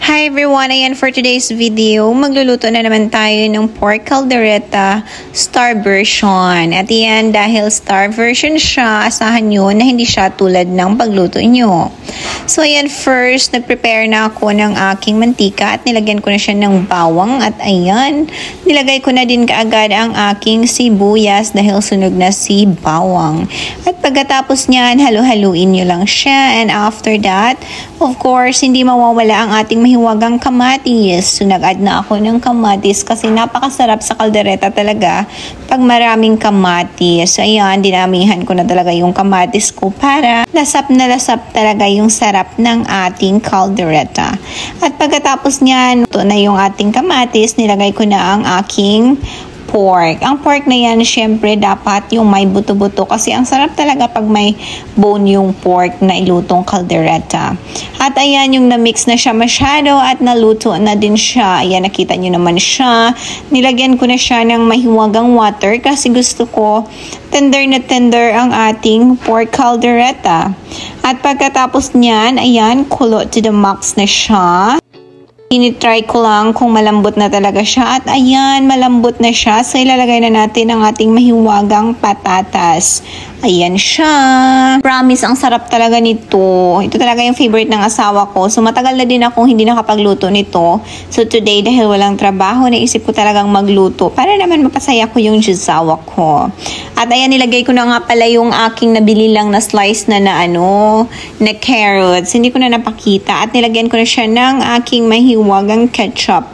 Hi everyone! Ayan, for today's video, magluluto na naman tayo ng pork caldereta star version. At yan, dahil star version siya, asahan nyo na hindi siya tulad ng pagluto nyo. So ayan, first, nagprepare na ako ng aking mantika at nilagyan ko na siya ng bawang. At ayan, nilagay ko na din kaagad ang aking sibuyas dahil sunog na si bawang. At pagkatapos niyan, halu-haluin nyo lang siya. And after that, of course, hindi mawawala ang ating mahiwagang kamatis. So, nag-add na ako ng kamatis kasi napakasarap sa kaldereta talaga pag maraming kamatis. So, ayan, dinamihan ko na talaga yung kamatis ko para lasap na lasap talaga yung sarap ng ating kaldereta. At pagkatapos niyan, ito na yung ating kamatis, nilagay ko na ang aking pork. Ang pork na yan, syempre, dapat yung may buto-buto kasi ang sarap talaga pag may bone yung pork na ilutong kaldereta. At ayan, yung na-mix na siya masyado at naluto na din siya. Ayan, nakita nyo naman siya. Nilagyan ko na siya ng mahiwagang water kasi gusto ko tender na tender ang ating pork caldereta. At pagkatapos niyan, ayan, kulo to the max na siya. Tinitry ko lang kung malambot na talaga siya. At ayan, malambot na siya. So, ilalagay na natin ang ating mahiwagang patatas. Ayan siya. Promise, ang sarap talaga nito. Ito talaga yung favorite ng asawa ko. So, matagal na din akong hindi nakapagluto nito. So, today, dahil walang trabaho, naisip ko talagang magluto para naman mapasaya ko yung jisawa ko. At ayan, nilagay ko na nga pala yung aking nabili lang na slice na na carrots. Hindi ko na napakita. At nilagyan ko na siya ng aking mahiwagang ketchup.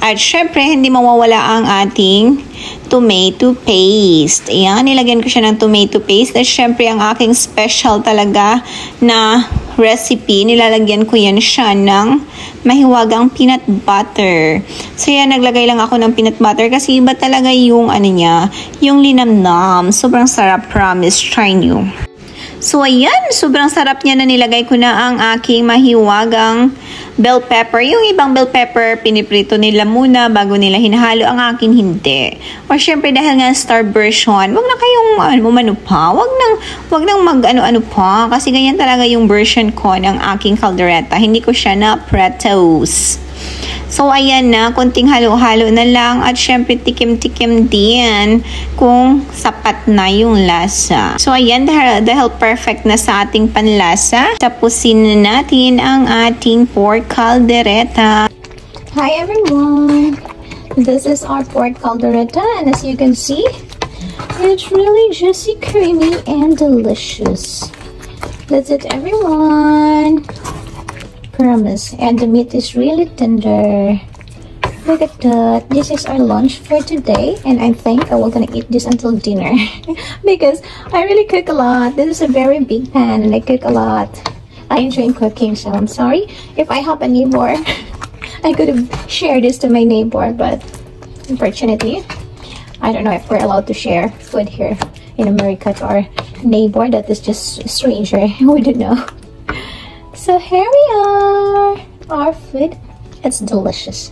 At syempre, hindi mawawala ang ating tomato paste. Ayan, nilagyan ko siya ng tomato paste. At syempre, ang aking special talaga na recipe, nilalagyan ko yan siya ng mahiwagang peanut butter. So, yan, naglagay lang ako ng peanut butter kasi iba talaga yung ano niya, yung linamnam. Sobrang sarap, promise. Try nyo. So, ayan, sobrang sarap niya na nilagay ko na ang aking mahiwagang bell pepper. Yung ibang bell pepper, piniprito nila muna bago nila hinahalo. Ang akin, hindi. Or syempre, dahil nga star version, wag na kayong umano pa. Wag nang mag-ano-ano pa. Kasi ganyan talaga yung version ko ng aking caldereta. Hindi ko siya na pretos. So, ayan na, konting halo-halo na lang at syempre tikim-tikim din kung sapat na yung lasa. So, ayan, dahil perfect na sa ating panlasa, tapusin na natin ang ating pork caldereta. Hi everyone! This is our pork caldereta and as you can see, it's really juicy, creamy, and delicious. That's it everyone! Promise, and the meat is really tender. Look at that. This is our lunch for today, and I think I will gonna eat this until dinner because I really cook a lot. This is a very big pan and I cook a lot. I enjoy cooking, so I'm sorry if I have a neighbor. I could have shared this to my neighbor, but unfortunately I don't know if we're allowed to share food here in America to our neighbor. That is just a stranger. We don't know. So here we are, our food. It's delicious.